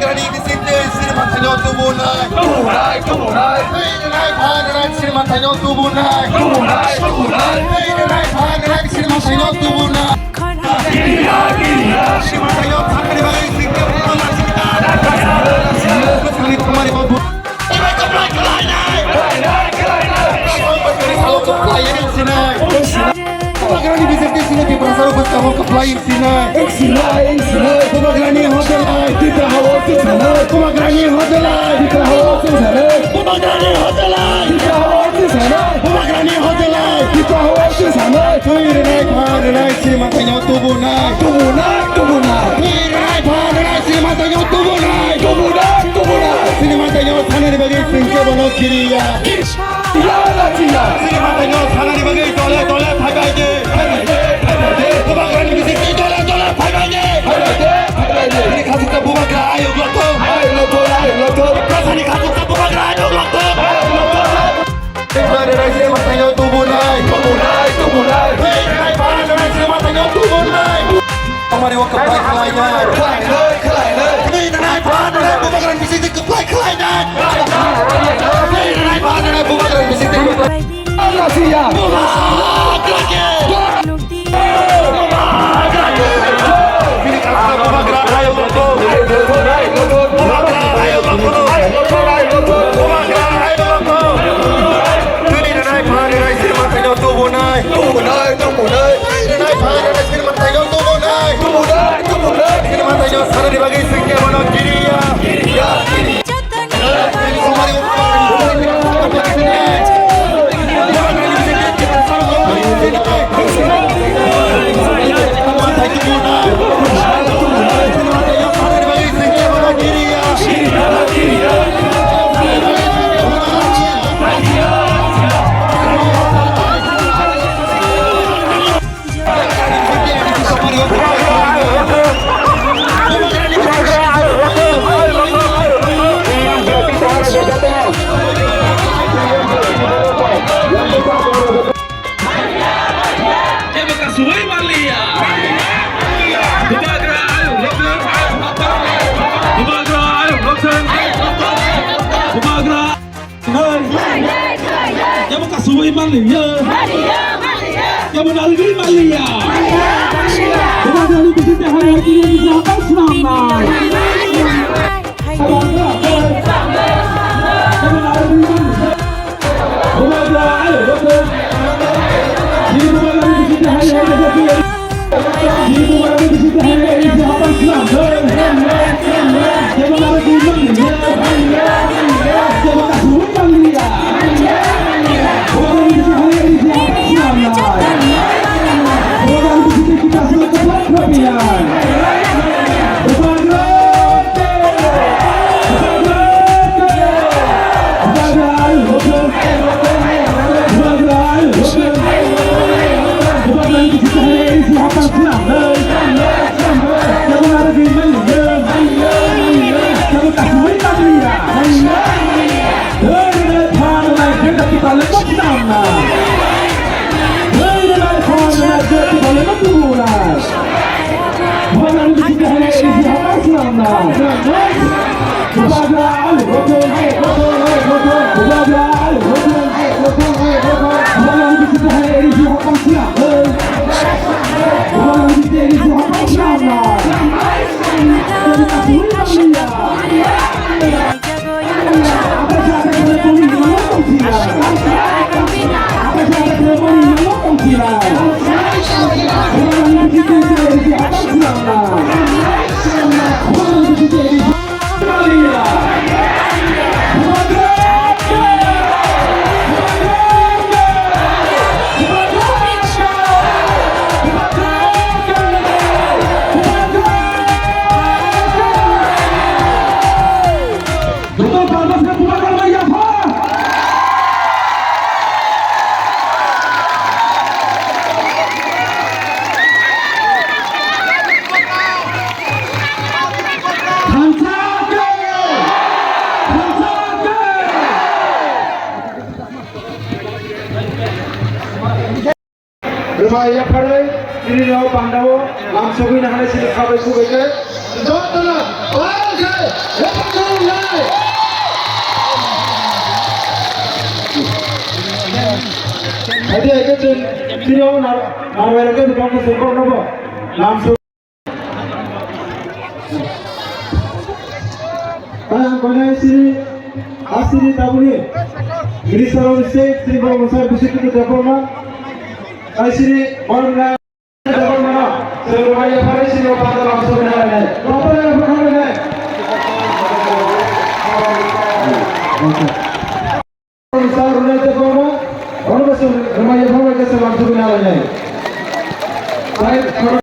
Pomegranate visite sini matanya tubuh naik. Hei naik pan naik sini matanya tubuh naik. Hei naik pan naik sini matanya tubuh naik. Sini matanya tangan di bagian sini masih kita. Sekali kemarin mau buat. Kelai naik. Kalau kelai ini sini. Pomegranate visite sini di perasaan bus kamu kelai sini. Pomegranate hotel naik. Pomegranate hotel naik. Pomegranate hotel naik. Pomegranate hotel naik. Hei naik pan naik sini matanya tubuh naik. Hei naik pan naik sini matanya tubuh naik. Sini matanya tangan di bagian sini bono kiri ya. Sini matanya tangan di bagian toleh bhai. Pomegranate visite toleh bhai. Ini kasus Pomegranate ayo lotok. Rasanya kasus Pomegranate ayo lotok. Pan naik sini matanya tubuh naik. Hei naik pan naik sini matanya tubuh naik. Kemarin waktu kelai naik. Hei naik pan naik Pomegranate visite kelai naik. Hei naik pan naik Pomegranate visite kelai. Ini kasus Pomegranate ayo lotok. Pomegranate ayo lotok. Ini naik pan naik sini matanya tubuh naik. Naik pan naik sini matanya tubuh naik. Sini matanya sana di bagian sini bono kiri ya. Ini kemarin Malia. Yang benar negeri Malia. Pomegranate visite hari ini bisa apa selamat. Rumah yang ini lo pandawo langsung ini hanya sini kabe kubeke Jotana, oke, lepas mulai. Jadi agak sini orang naruh lagi di kampus sekolah nopo langsung. Kau sini asli tahu ni. Ini selalu sini bawa besar bisik itu dapat mana? Sini orang lain dapat mana? Sebelumnya pada sini orang langsung menarik. Apa yang berkata ni? Orang besar orang dapat mana? Orang besar rumah yang bawa ke sebelum menarik.